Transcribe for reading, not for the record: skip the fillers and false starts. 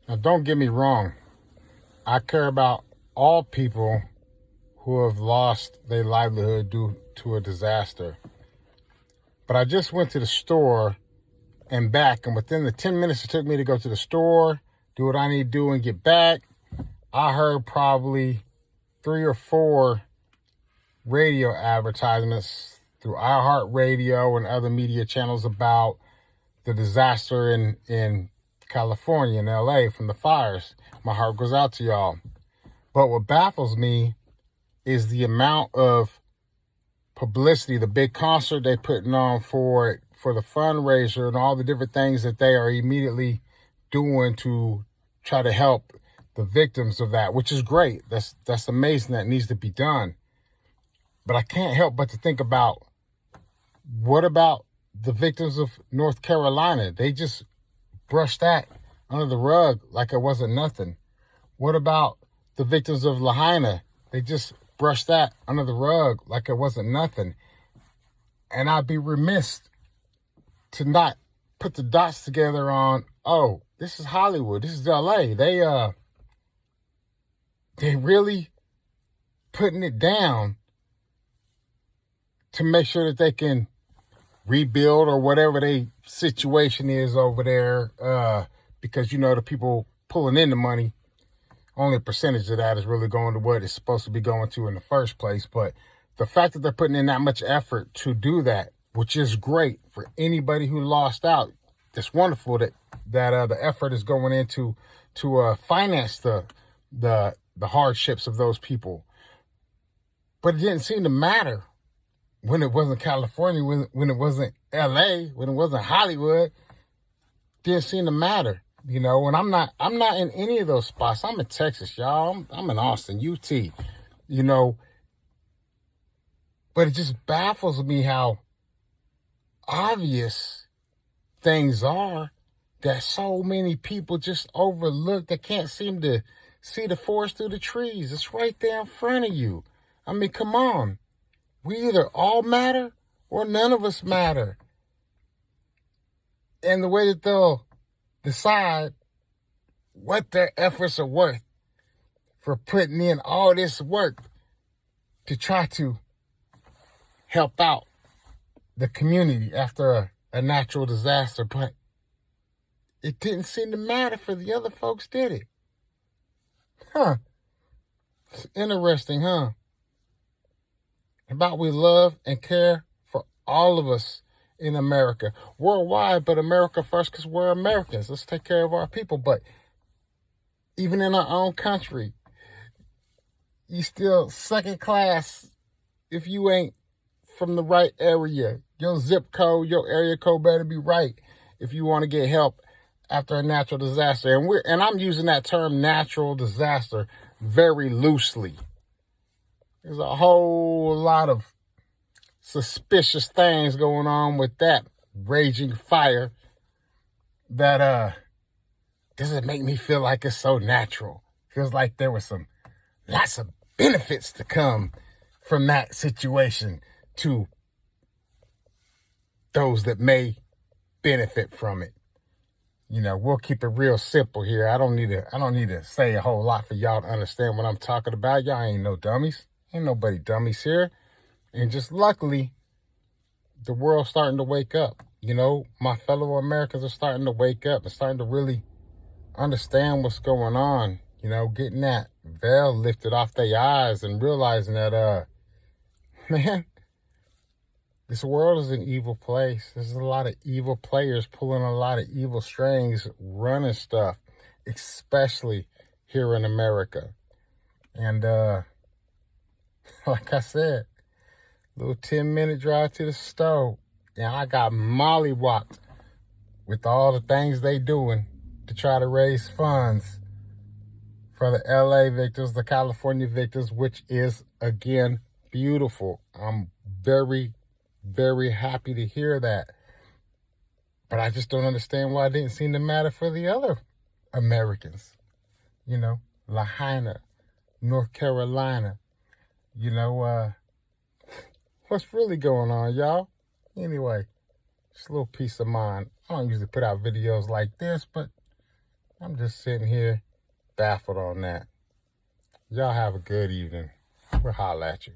Now, don't get me wrong. I care about all people who have lost their livelihood due to a disaster. But I just went to the store and back, and within the 10 minutes it took me to go to the store, do what I need to do, and get back, I heard probably 3 or 4 radio advertisements through iHeartRadio and other media channels about the disaster in California, in LA, from the fires. My heart goes out to y'all. But what baffles me is the amount of publicity, the big concert they're putting on for the fundraiser and all the different things that they are immediately doing to try to help the victims of that, which is great. That's amazing. That needs to be done. But I can't help but to think about, what about the victims of North Carolina? They just brushed that under the rug like it wasn't nothing. What about the victims of Lahaina? They just brushed that under the rug like it wasn't nothing. And I'd be remiss to not put the dots together on, oh, this is Hollywood, this is LA. They really putting it down to make sure that they can rebuild or whatever the situation is over there, because the people pulling in the money, only a percentage of that is really going to what it's supposed to be going to in the first place. But the fact that they're putting in that much effort to do that, which is great for anybody who lost out, it's wonderful that the effort is going into to finance the hardships of those people. But it didn't seem to matter when it wasn't California, when it wasn't LA, when it wasn't Hollywood. Didn't seem to matter, and I'm not in any of those spots. I'm in Texas, y'all. I'm in Austin, UT, but it just baffles me how obvious things are that so many people just overlook. They can't seem to see the forest through the trees. It's right there in front of you. I mean, come on. We either all matter or none of us matter. And the way that they'll decide what their efforts are worth for putting in all this work to try to help out the community after a natural disaster. But it didn't seem to matter for the other folks, did it? It's interesting, About we love and care for all of us in America, worldwide, but America first, because we're Americans. Let's take care of our people. But even in our own country, you still second class if you ain't from the right area. Your zip code, your area code better be right if you want to get help after a natural disaster. And I'm using that term natural disaster very loosely. There's a whole lot of suspicious things going on with that raging fire that doesn't make me feel like it's so natural. Feels like there was lots of benefits to come from that situation to those that may benefit from it. We'll keep it real simple here. I don't need to say a whole lot for y'all to understand what I'm talking about. Y'all ain't no dummies. Ain't nobody dummies here. And just luckily, the world's starting to wake up. My fellow Americans are starting to wake up and starting to really understand what's going on. Getting that veil lifted off their eyes and realizing that, man, this world is an evil place. There's a lot of evil players pulling a lot of evil strings, running stuff, especially here in America. And like I said, little 10-minute drive to the stove, and I got mollywopped with all the things they doing to try to raise funds for the LA victims, the California victims, which is, again, beautiful. I'm very, very happy to hear that. But I just don't understand why it didn't seem to matter for the other Americans. Lahaina, North Carolina. What's really going on, y'all? Anyway, just a little peace of mind. I don't usually put out videos like this, but I'm just sitting here baffled on that. Y'all have a good evening. We'll holler at you.